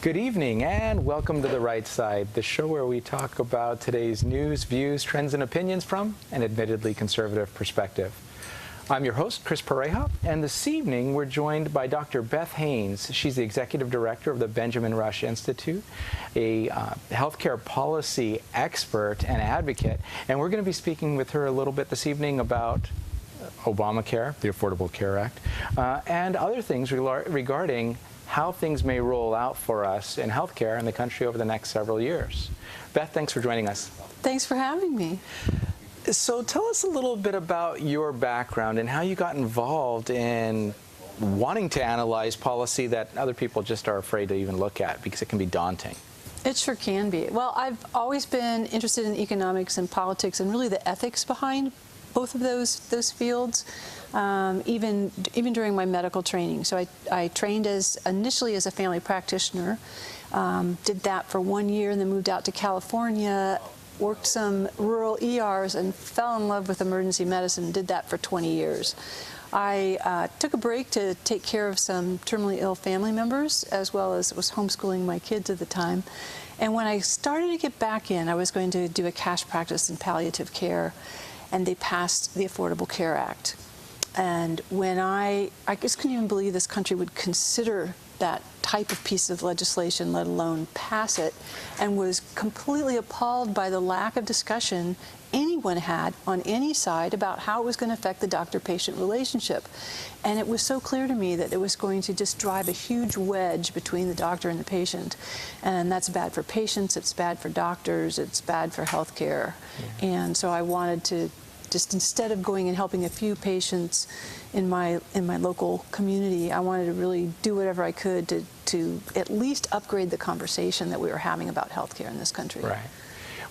Good evening and welcome to The Right Side, the show where we talk about today's news, views, trends, and opinions from an admittedly conservative perspective. I'm your host, Chris Pareja, and this evening we're joined by Dr. Beth Haynes. She's the Executive Director of the Benjamin Rush Institute, a healthcare policy expert and advocate, and we're going to be speaking with her a little bit this evening about Obamacare, the Affordable Care Act, and other things regarding how things may roll out for us in healthcare in the country over the next several years. Beth, thanks for joining us. Thanks for having me. So tell us a little bit about your background and how you got involved in wanting to analyze policy that other people just are afraid to even look at because it can be daunting. It sure can be. Well, I've always been interested in economics and politics and really the ethics behind both of those fields, even during my medical training. So I trained initially as a family practitioner, did that for 1 year and then moved out to California, worked some rural ERs and fell in love with emergency medicine, did that for 20 years. I took a break to take care of some terminally ill family members, as well as was homeschooling my kids at the time. And when I started to get back in, I was going to do a cash practice in palliative care, and they passed the Affordable Care Act. And when I just couldn't even believe this country would consider that type of piece of legislation, let alone pass it, and was completely appalled by the lack of discussion anyone had on any side about how it was going to affect the doctor-patient relationship. And it was so clear to me that it was going to just drive a huge wedge between the doctor and the patient. And that's bad for patients, it's bad for doctors, it's bad for healthcare. Yeah. And so I wanted to just, instead of going and helping a few patients in my local community, I wanted to really do whatever I could to at least upgrade the conversation that we were having about healthcare in this country. Right.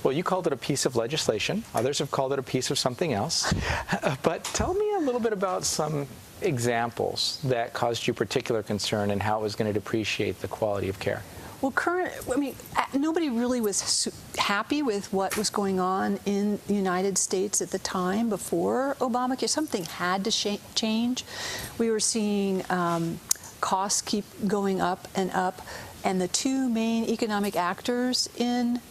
Well, you called it a piece of legislation. Others have called it a piece of something else. But tell me a little bit about some examples that caused you particular concern and how it was going to depreciate the quality of care. Well, nobody really was happy with what was going on in the United States at the time before Obamacare. Something had to change. We were seeing costs keep going up, and the two main economic actors in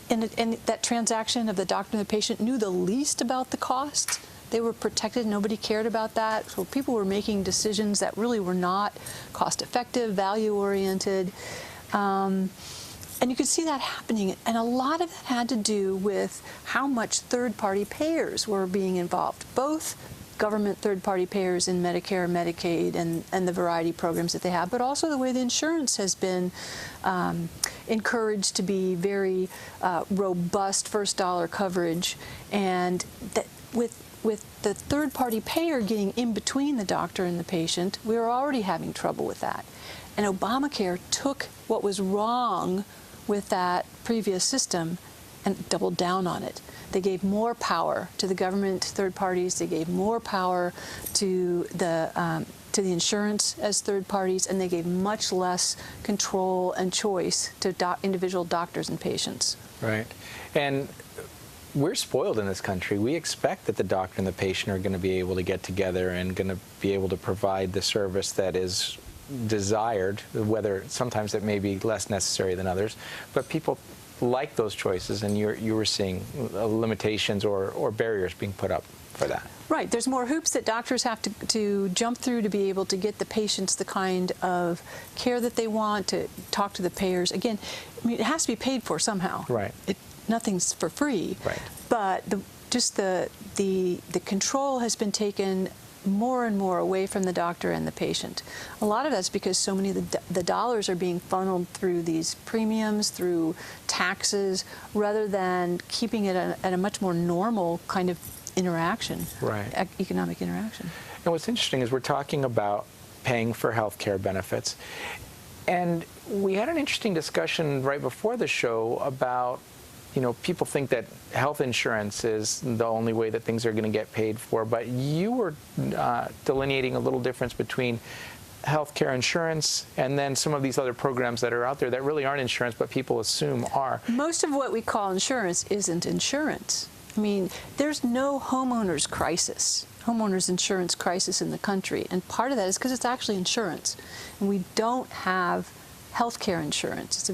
that transaction of the doctor and the patient knew the least about the cost. They were protected. Nobody cared about that. So people were making decisions that really were not cost-effective, value-oriented. And you could see that happening, and a lot of that had to do with how much third-party payers were being involved, both government third-party payers in Medicare, Medicaid, and the variety programs that they have, but also the way the insurance has been encouraged to be very robust first-dollar coverage, and that with the third-party payer getting in between the doctor and the patient, we were already having trouble with that. And Obamacare took what was wrong with that previous system and doubled down on it. They gave more power to the government third parties. They gave more power to the insurance as third parties, and they gave much less control and choice to individual doctors and patients. Right. And we're spoiled in this country. We expect that the doctor and the patient are going to be able to get together and going to be able to provide the service that is desired, whether sometimes it may be less necessary than others, but people like those choices, and you were seeing limitations or barriers being put up for that. Right. There's more hoops that doctors have to jump through to be able to get the patients the kind of care that they want, to talk to the payers. Again, it has to be paid for somehow. Right. Nothing's for free. Right. But the control has been taken more and more away from the doctor and the patient. A lot of that's because so many of the dollars are being funneled through these premiums, through taxes, rather than keeping it at a much more normal kind of interaction, right. Economic interaction. And what's interesting is we're talking about paying for health care benefits. And we had an interesting discussion right before the show about, people think that health insurance is the only way that things are going to get paid for, but you were delineating a little difference between health care insurance and then some of these other programs that are out there that really aren't insurance, but people assume are. Most of what we call insurance isn't insurance. I mean, there's no homeowners insurance crisis in the country, and part of that is because it's actually insurance, and we don't have healthcare insurance.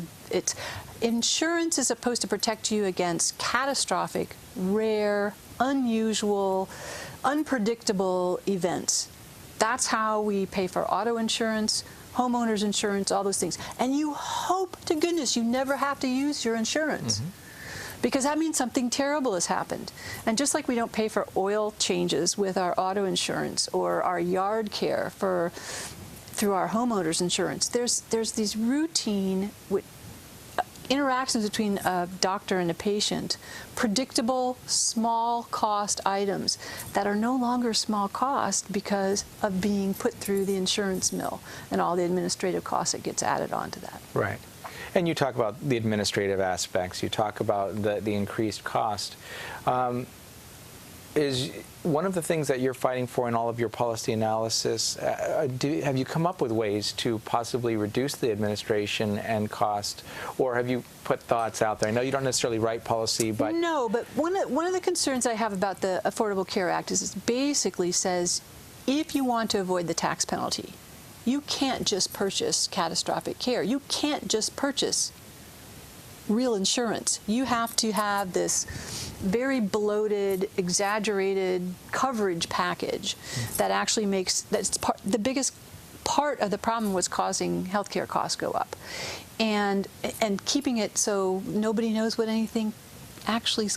Insurance is supposed to protect you against catastrophic, rare, unusual, unpredictable events. That's how we pay for auto insurance, homeowners insurance, all those things. And you hope to goodness you never have to use your insurance. Because that means something terrible has happened. And just like we don't pay for oil changes with our auto insurance or our yard care through our homeowners insurance, there's these routine interactions between a doctor and a patient, predictable, small cost items that are no longer small cost because of being put through the insurance mill and all the administrative costs that gets added onto that. Right. And you talk about the administrative aspects. You talk about the increased cost. Is one of the things that you're fighting for in all of your policy analysis, have you come up with ways to possibly reduce the administration and cost, or have you put thoughts out there? I know you don't necessarily write policy, but... No, but one of the concerns I have about the Affordable Care Act is it basically says if you want to avoid the tax penalty, you can't just purchase catastrophic care. You can't just purchase real insurance. You have to have this very bloated, exaggerated coverage package that actually makes, the biggest part of the problem was causing healthcare costs go up. And keeping it so nobody knows what anything actually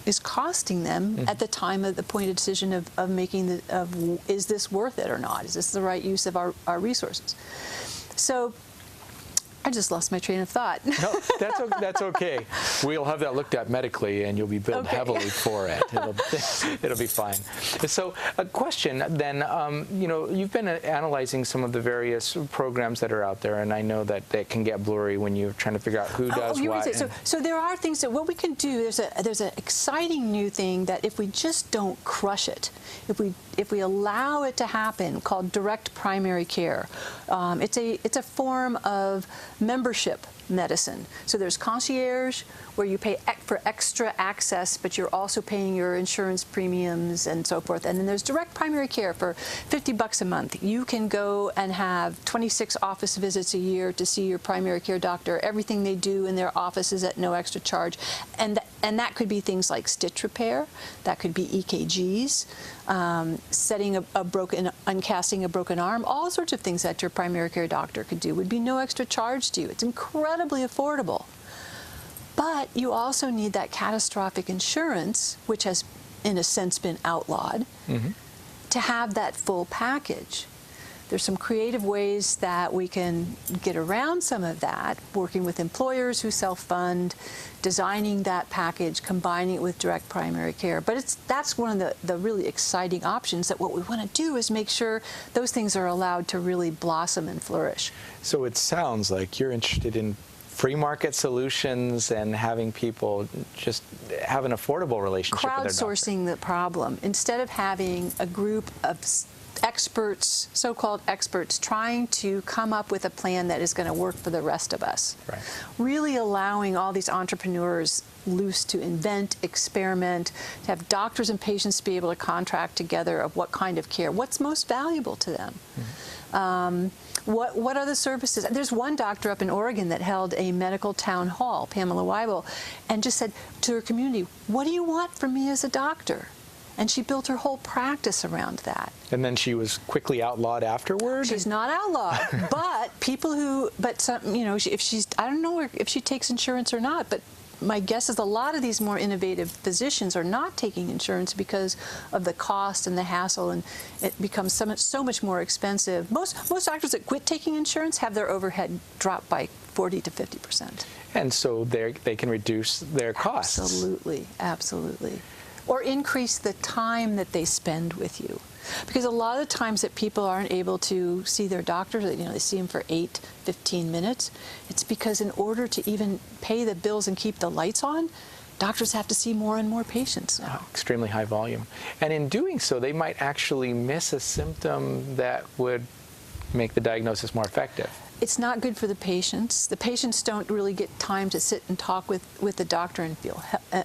is costing them at the time of the point of decision of making is this worth it or not? Is this the right use of our resources? So I just lost my train of thought. No, that's okay. We'll have that looked at medically, and you'll be billed heavily for it. It'll be fine. So, a question then. You know, you've been analyzing some of the various programs that are out there, and I know that they can get blurry when you're trying to figure out who does what. So there are things that what we can do. There's an exciting new thing that if we just don't crush it, if we allow it to happen, called direct primary care. It's a form of membership medicine. So there's concierge, where you pay for extra access, but you're also paying your insurance premiums and so forth. And then there's direct primary care for $50 a month. You can go and have 26 office visits a year to see your primary care doctor. Everything they do in their office is at no extra charge. And that could be things like stitch repair. That could be EKGs, uncasting a broken arm. All sorts of things that your primary care doctor could do would be no extra charge to you. It's incredibly affordable. But you also need that catastrophic insurance, which has, in a sense, been outlawed, to have that full package. There's some creative ways that we can get around some of that, working with employers who self-fund, designing that package, combining it with direct primary care. But that's one of the really exciting options, that what we want to do is make sure those things are allowed to really blossom and flourish. So it sounds like you're interested in free market solutions and having people just have an affordable relationship with their doctor. Crowdsourcing the problem. Instead of having a group of experts, so-called experts, trying to come up with a plan that is going to work for the rest of us. Right. Really allowing all these entrepreneurs loose to invent, experiment, to have doctors and patients be able to contract together of what kind of care, what's most valuable to them. What are the services? There's one doctor up in Oregon that held a medical town hall, Pamela Weibel, and just said to her community, what do you want from me as a doctor? And she built her whole practice around that. And then she was quickly outlawed afterward? She's not outlawed, but some, you know, I don't know if she takes insurance or not, but my guess is a lot of these more innovative physicians are not taking insurance because of the cost and the hassle, and it becomes so much more expensive. Most doctors that quit taking insurance have their overhead drop by 40 to 50%. And so they can reduce their costs. Absolutely, absolutely. Or increase the time that they spend with you. Because a lot of the times that people aren't able to see their doctors, you know, they see them for 8, 15 minutes, it's because in order to even pay the bills and keep the lights on, doctors have to see more and more patients now. Extremely high volume. And in doing so, they might actually miss a symptom that would make the diagnosis more effective. It's not good for the patients. The patients don't really get time to sit and talk with the doctor and feel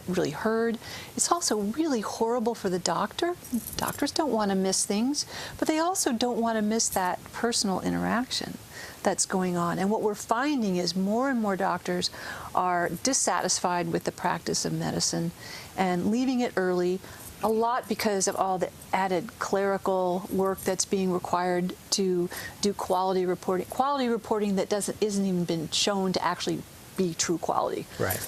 really heard. It's also really horrible for the doctor. Doctors don't want to miss things, but they also don't want to miss that personal interaction. that's going on. And what we're finding is more and more doctors are dissatisfied with the practice of medicine and leaving it early, a lot because of all the added clerical work that's being required to do quality reporting that isn't even been shown to actually be true quality. Right.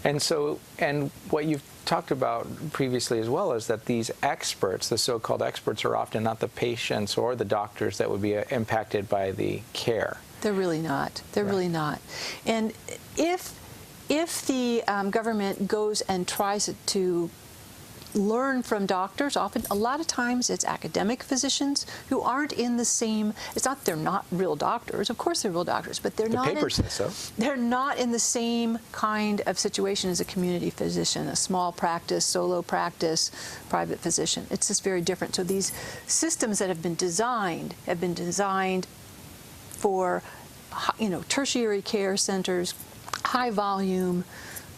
And so, and what you've talked about previously as well is that these experts, the so-called experts, are often not the patients or the doctors that would be impacted by the care. They're really not. They're really not. And if the government goes and tries to learn from doctors, a lot of times it's academic physicians who aren't in the same, it's not they're not real doctors, of course they're real doctors, but they're not, the paper says so. They're not in the same kind of situation as a community physician, a small practice, solo practice, private physician. It's just very different. So these systems that have been designed for, tertiary care centers, high volume,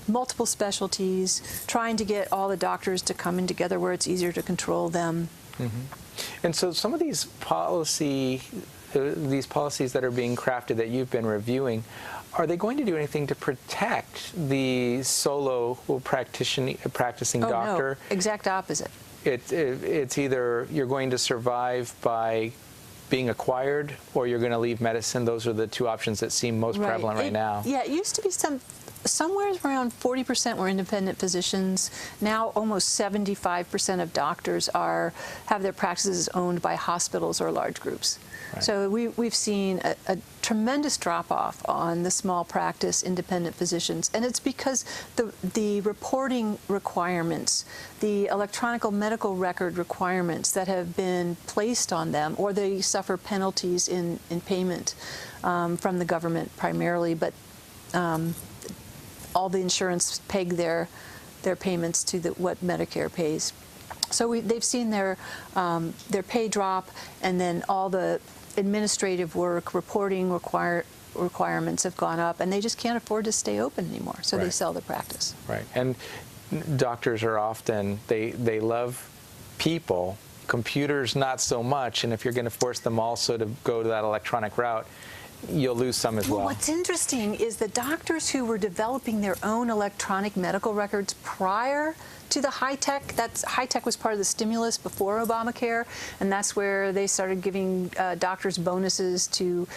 multiple specialties, trying to get all the doctors to come in together where it's easier to control them. Mm-hmm. And so some of these policies that are being crafted that you've been reviewing, are they going to do anything to protect the solo practicing doctor? No, exact opposite. It's either you're going to survive by being acquired or you're going to leave medicine. Those are the two options that seem most prevalent right now. Yeah, it used to be somewhere around 40% were independent physicians. Now almost 75% of doctors have their practices owned by hospitals or large groups. Right. So we've seen a tremendous drop-off on the small practice independent physicians, and it's because the reporting requirements, the electronic medical record requirements that have been placed on them, or they suffer penalties in payment from the government primarily, but all the insurance peg their payments to what Medicare pays. So they've seen their pay drop, and then all the administrative work, reporting requirements have gone up, and they just can't afford to stay open anymore. So they sell the practice. Right. And doctors are often, they love people, computers not so much, and if you're going to force them also to go to that electronic route, you'll lose some as well. What's interesting is the doctors who were developing their own electronic medical records prior to the high-tech, high-tech was part of the stimulus before Obamacare, and that's where they started giving doctors bonuses to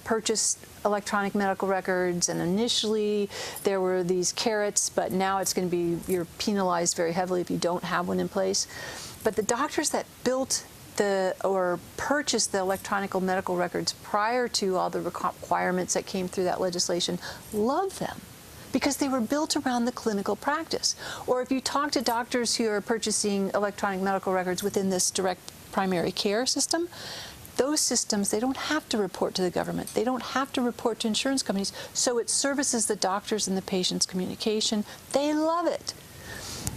purchase electronic medical records, and initially there were these carrots, but now it's going to be, you're penalized very heavily if you don't have one in place. But the doctors that built or purchased the electronic medical records prior to all the requirements that came through that legislation love them because they were built around the clinical practice. Or if you talk to doctors who are purchasing electronic medical records within this direct primary care system, those systems, they don't have to report to the government. They don't have to report to insurance companies. So it services the doctors and the patient's communication. They love it.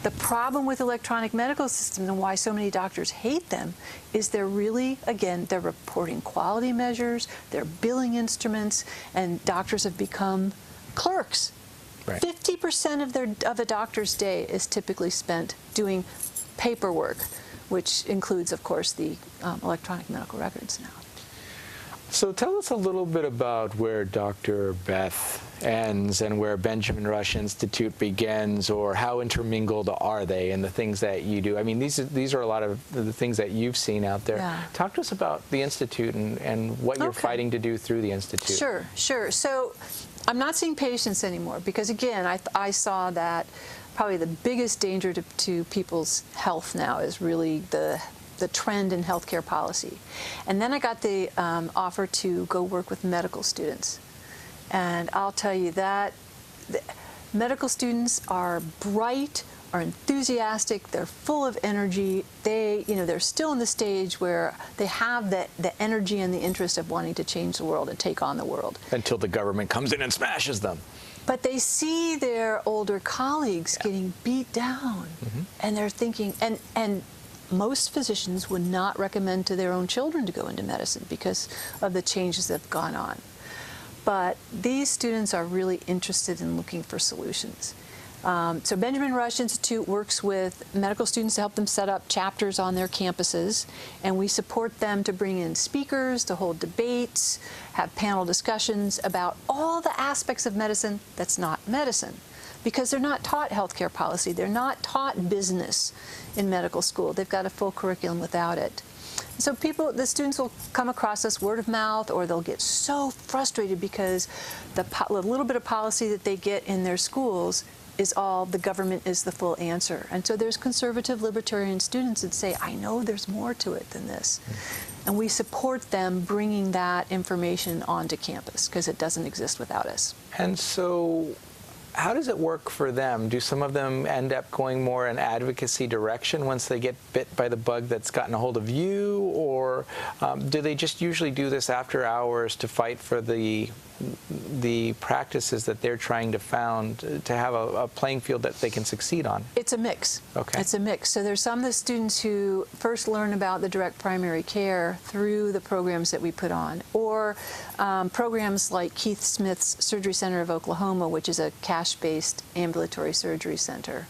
The problem with electronic medical systems and why so many doctors hate them is they're really, again, they're reporting quality measures, they're billing instruments, and doctors have become clerks. Right. 50% of a doctor's day is typically spent doing paperwork, which includes, of course, the electronic medical records now. So tell us a little bit about where Dr. Beth ends and where Benjamin Rush Institute begins, or how intermingled are they in the things that you do? I mean, these are a lot of the things that you've seen out there. Yeah. Talk to us about the Institute and what you're fighting to do through the Institute. Sure. So I'm not seeing patients anymore because, again, I saw that probably the biggest danger to people's health now is really the trend in healthcare policy. And then I got the offer to go work with medical students. And I'll tell you that medical students are bright, are enthusiastic, they're full of energy. They're still in the stage where they have the energy and the interest of wanting to change the world and take on the world. Until the government comes in and smashes them. But they see their older colleagues getting beat down, and they're thinking, and most physicians would not recommend to their own children to go into medicine because of the changes that have gone on. But these students are really interested in looking for solutions. So Benjamin Rush Institute works with medical students to help them set up chapters on their campuses, and we support them to bring in speakers, to hold debates, have panel discussions about all the aspects of medicine that's not medicine, because they're not taught healthcare policy, they're not taught business in medical school. They've got a full curriculum without it. So the students will come across us word of mouth, or they'll get so frustrated because the little bit of policy that they get in their schools is all the government is the full answer. And so there's conservative libertarian students that say, I know there's more to it than this. And we support them bringing that information onto campus because it doesn't exist without us. And so how does it work for them? Do some of them end up going more in advocacy direction once they get bit by the bug that's gotten a hold of you? Or do they just usually do this after hours to fight for the practices that they're trying to found to have a playing field that they can succeed on? It's a mix. Okay. It's a mix. So there's some of the students who first learn about the direct primary care through the programs that we put on, or programs like Keith Smith's Surgery Center of Oklahoma, which is a cash-based ambulatory surgery center,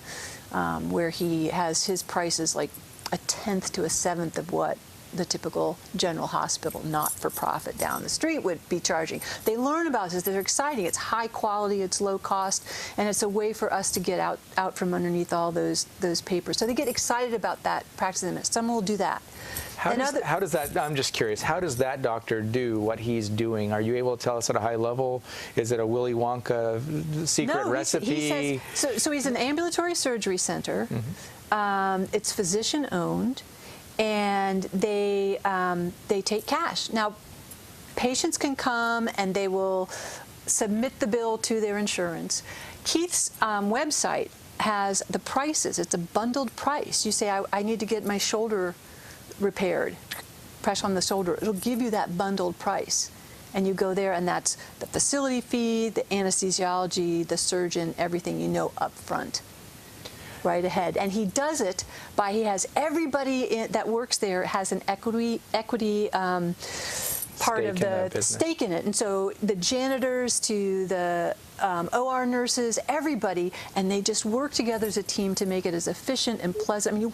where he has his prices like 1/10 to 1/7 of what the typical general hospital, not-for-profit down the street would be charging. They learn about this. They're exciting. It's high quality, it's low cost, and it's a way for us to get out from underneath all those papers. So they get excited about that, practicing it. Some will do that. How does that, I'm just curious, how does that doctor do what he's doing? Are you able to tell us at a high level? Is it a Willy Wonka secret recipe? He says, so he's an ambulatory surgery center. Mm-hmm. It's physician-owned. And they take cash. Now, patients can come and they will submit the bill to their insurance. Keith's website has the prices. It's a bundled price. You say, I need to get my shoulder repaired, press on the shoulder. It'll give you that bundled price. And you go there, and that's the facility fee, the anesthesiology, the surgeon, everything you know up front. Right ahead. And he does it by, he has everybody that works there has an equity part of the stake in it. And so the janitors to the OR nurses, everybody, and they just work together as a team to make it as efficient and pleasant. I mean,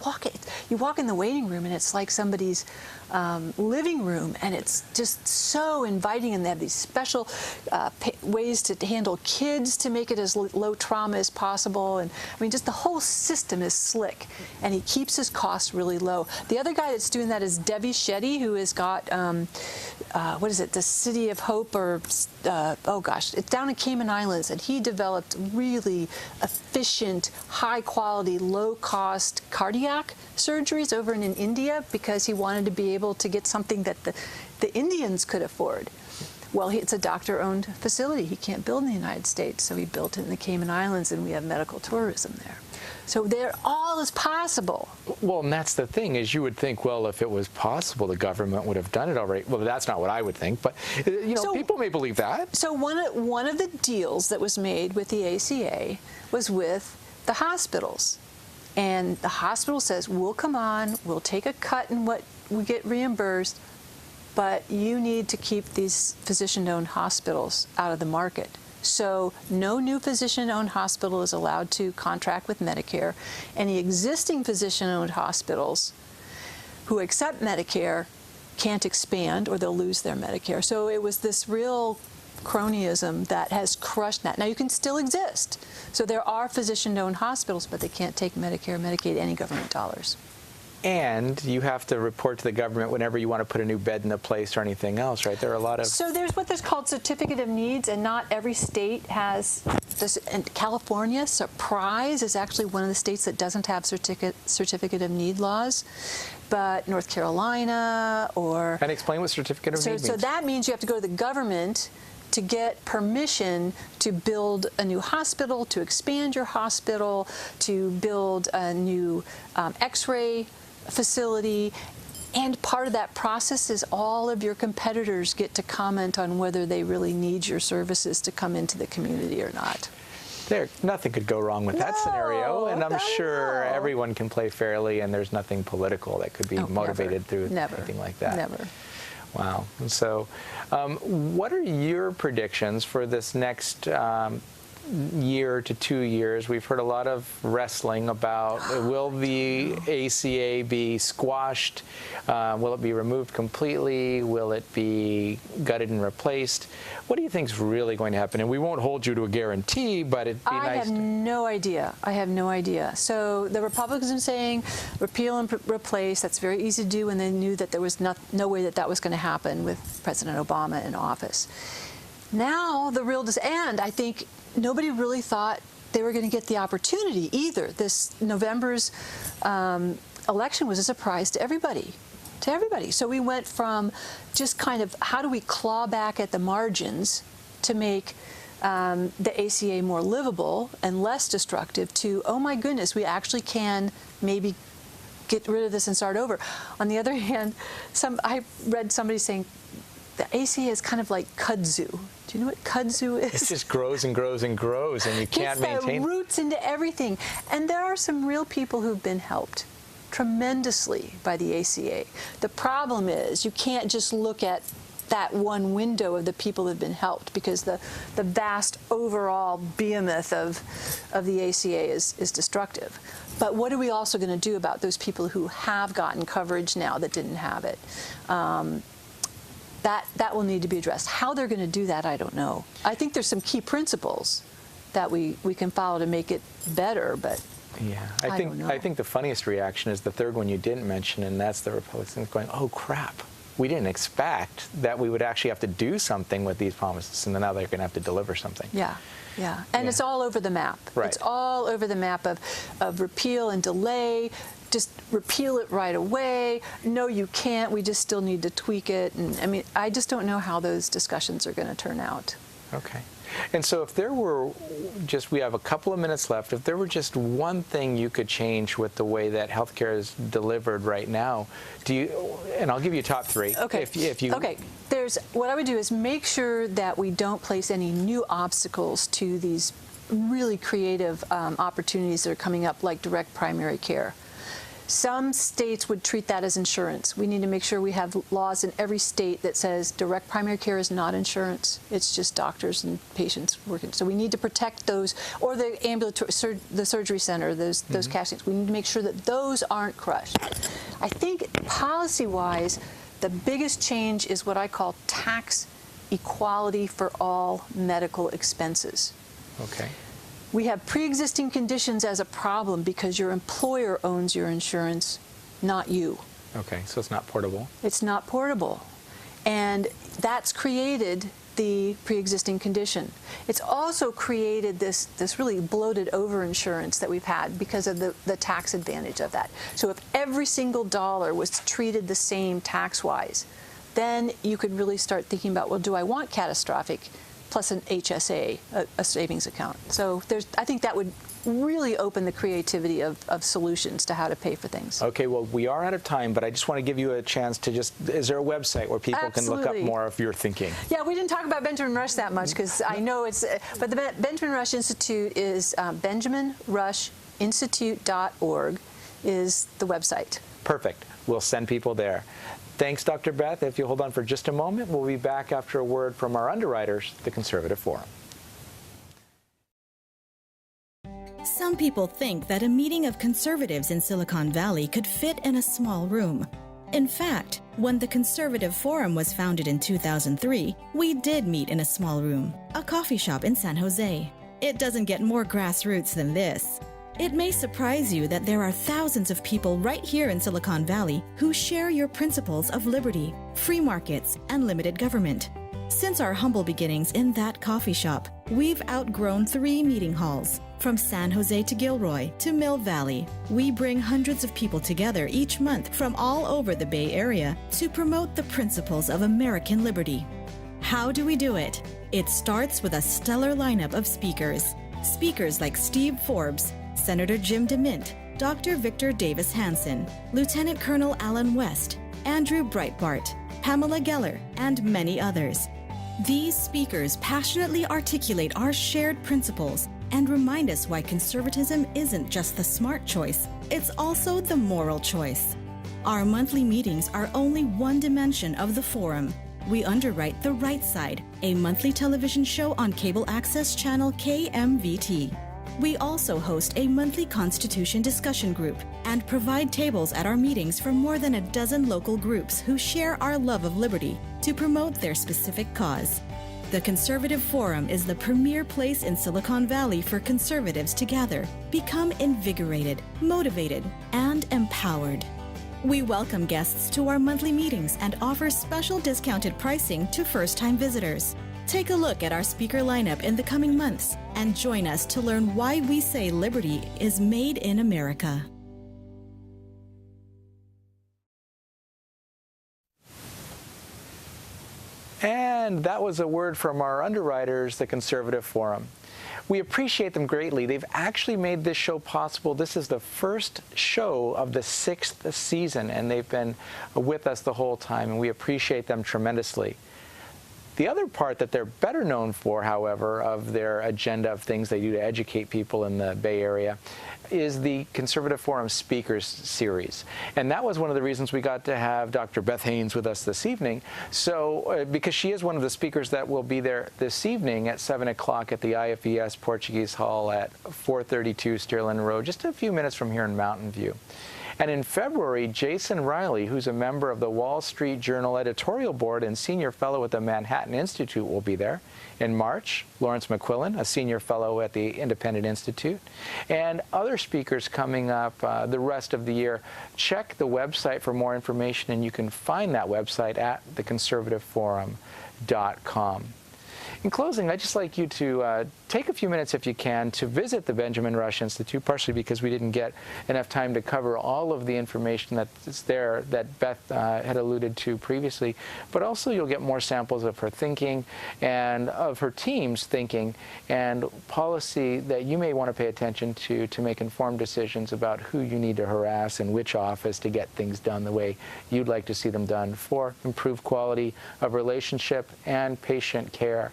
you walk in the waiting room and it's like somebody's living room, and it's just so inviting, and they have these special ways to handle kids to make it as low trauma as possible. And I mean, just the whole system is slick, and he keeps his costs really low. The other guy that's doing that is Debbie Shetty, who has got what is it, the City of Hope, or oh gosh, it's down in Cayman Islands, and he developed really efficient, high quality, low cost cardiac surgeries over in India because he wanted to be able to get something that the Indians could afford. Well, it's a doctor-owned facility. He can't build in the United States, so he built it in the Cayman Islands, and we have medical tourism there. So all is possible. Well, and that's the thing, is you would think, well, if it was possible, the government would have done it already. Well, that's not what I would think, but you know, people may believe that. So one of the deals that was made with the ACA was with the hospitals. And the hospital says, we'll come on, we'll take a cut in what we get reimbursed, but you need to keep these physician-owned hospitals out of the market. So no new physician-owned hospital is allowed to contract with Medicare. Any existing physician-owned hospitals who accept Medicare can't expand, or they'll lose their Medicare. So it was this real cronyism that has crushed that. Now, you can still exist. So there are physician-owned hospitals, but they can't take Medicare, Medicaid, any government dollars. And you have to report to the government whenever you want to put a new bed in a place or anything else, right? There are a lot of... So there's what is called certificate of needs, and not every state has this. And California, surprise, is actually one of the states that doesn't have certificate of need laws. But North Carolina, or... And explain what certificate of need means. So that means you have to go to the government to get permission to build a new hospital, to expand your hospital, to build a new X-ray facility. And part of that process is all of your competitors get to comment on whether they really need your services to come into the community or not. Nothing could go wrong with that scenario, and I'm sure everyone can play fairly, and there's nothing political that could be motivated through anything like that. Never. Wow. And so what are your predictions for this next year to 2 years, we've heard a lot of wrestling about will the ACA be squashed? Will it be removed completely? Will it be gutted and replaced? What do you think is really going to happen? And we won't hold you to a guarantee, but it'd be nice to... I have no idea. I have no idea. So the Republicans are saying repeal and replace. That's very easy to do when they knew that there was no way that that was going to happen with President Obama in office. Now the real... And I think nobody really thought they were going to get the opportunity either. This November's election was a surprise to everybody. So we went from just kind of how do we claw back at the margins to make the ACA more livable and less destructive to, oh my goodness, we actually can maybe get rid of this and start over. On the other hand, I read somebody saying the ACA is kind of like kudzu. Do you know what kudzu is? It just grows and grows and grows, and you can't maintain. It roots into everything. And there are some real people who've been helped tremendously by the ACA. The problem is you can't just look at that one window of the people that have been helped, because the vast overall behemoth of the ACA is destructive. But what are we also going to do about those people who have gotten coverage now that didn't have it? That will need to be addressed. How they're going to do that, I don't know. I think there's some key principles that we can follow to make it better, but yeah, I don't know. I think the funniest reaction is the third one you didn't mention, and that's the Republicans going, oh crap, we didn't expect that we would actually have to do something with these promises, and now they're going to have to deliver something. Yeah. And it's all over the map. Right. It's all over the map of repeal and delay. Just repeal it right away. No, you can't. We just still need to tweak it. And I mean, I just don't know how those discussions are going to turn out. Okay. And so if there were just, we have a couple of minutes left, if there were just one thing you could change with the way that healthcare is delivered right now, and I'll give you top three. Okay. If you, okay. What I would do is make sure that we don't place any new obstacles to these really creative opportunities that are coming up, like direct primary care. Some states would treat that as insurance. We need to make sure we have laws in every state that says direct primary care is not insurance. It's just doctors and patients working. So we need to protect those, or the ambulatory, the surgery center, those cash things. We need to make sure that those aren't crushed. I think policy-wise, the biggest change is what I call tax equality for all medical expenses. Okay. We have pre-existing conditions as a problem because your employer owns your insurance, not you. Okay, so it's not portable. It's not portable. And that's created the pre-existing condition. It's also created this really bloated overinsurance that we've had because of the tax advantage of that. So if every single dollar was treated the same tax-wise, then you could really start thinking about, well, do I want catastrophic plus an HSA, a savings account? So I think that would really open the creativity of solutions to how to pay for things. Okay, well, we are out of time, but I just want to give you a chance to is there a website where people can look up more of your thinking? Yeah, we didn't talk about Benjamin Rush that much because I know but the Benjamin Rush Institute is benjaminrushinstitute.org is the website. Perfect. We'll send people there. Thanks, Dr. Beth. If you hold on for just a moment, we'll be back after a word from our underwriters, the Conservative Forum. Some people think that a meeting of conservatives in Silicon Valley could fit in a small room. In fact, when the Conservative Forum was founded in 2003, we did meet in a small room, a coffee shop in San Jose. It doesn't get more grassroots than this. It may surprise you that there are thousands of people right here in Silicon Valley who share your principles of liberty, free markets, and limited government. Since our humble beginnings in that coffee shop, we've outgrown 3 meeting halls. From San Jose to Gilroy to Mill Valley, we bring hundreds of people together each month from all over the Bay Area to promote the principles of American liberty. How do we do it? It starts with a stellar lineup of speakers. Speakers like Steve Forbes, Senator Jim DeMint, Dr. Victor Davis Hanson, Lieutenant Colonel Alan West, Andrew Breitbart, Pamela Geller, and many others. These speakers passionately articulate our shared principles and remind us why conservatism isn't just the smart choice, it's also the moral choice. Our monthly meetings are only one dimension of the forum. we underwrite The Right Side, a monthly television show on cable access channel KMVT. We also host a monthly Constitution discussion group and provide tables at our meetings for more than a dozen local groups who share our love of liberty to promote their specific cause. The Conservative Forum is the premier place in Silicon Valley for conservatives to gather, become invigorated, motivated, and empowered. We welcome guests to our monthly meetings and offer special discounted pricing to first-time visitors. Take a look at our speaker lineup in the coming months and join us to learn why we say liberty is made in America. And that was a word from our underwriters, the Conservative Forum. We appreciate them greatly. They've actually made this show possible. This is the first show of the 6th season, and they've been with us the whole time, and we appreciate them tremendously. The other part that they're better known for, however, of their agenda of things they do to educate people in the Bay Area is the Conservative Forum Speakers Series. And that was one of the reasons we got to have Dr. Beth Haynes with us this evening. So, because she is one of the speakers that will be there this evening at 7 o'clock at the IFES Portuguese Hall at 432 Stearland Road, just a few minutes from here in Mountain View. And in February, Jason Riley, who's a member of the Wall Street Journal editorial board and senior fellow at the Manhattan Institute, will be there. In March, Lawrence McQuillan, a senior fellow at the Independent Institute, and other speakers coming up the rest of the year. Check the website for more information, and you can find that website at theconservativeforum.com. In closing, I'd just like you to take a few minutes, if you can, to visit the Benjamin Rush Institute, partially because we didn't get enough time to cover all of the information that's there that Beth had alluded to previously, but also you'll get more samples of her thinking and of her team's thinking and policy that you may want to pay attention to make informed decisions about who you need to harass and which office to get things done the way you'd like to see them done for improved quality of relationship and patient care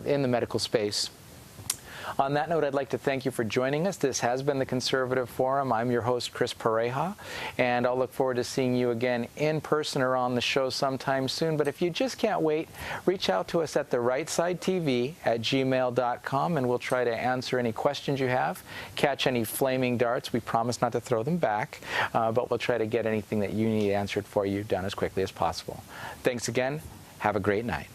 in the medical space. On that note, I'd like to thank you for joining us. This has been the Conservative Forum. I'm your host, Chris Pareja, and I'll look forward to seeing you again in person or on the show sometime soon. But if you just can't wait, reach out to us at therightsidetv@gmail.com, and we'll try to answer any questions you have, catch any flaming darts. We promise not to throw them back, but we'll try to get anything that you need answered for you done as quickly as possible. Thanks again. Have a great night.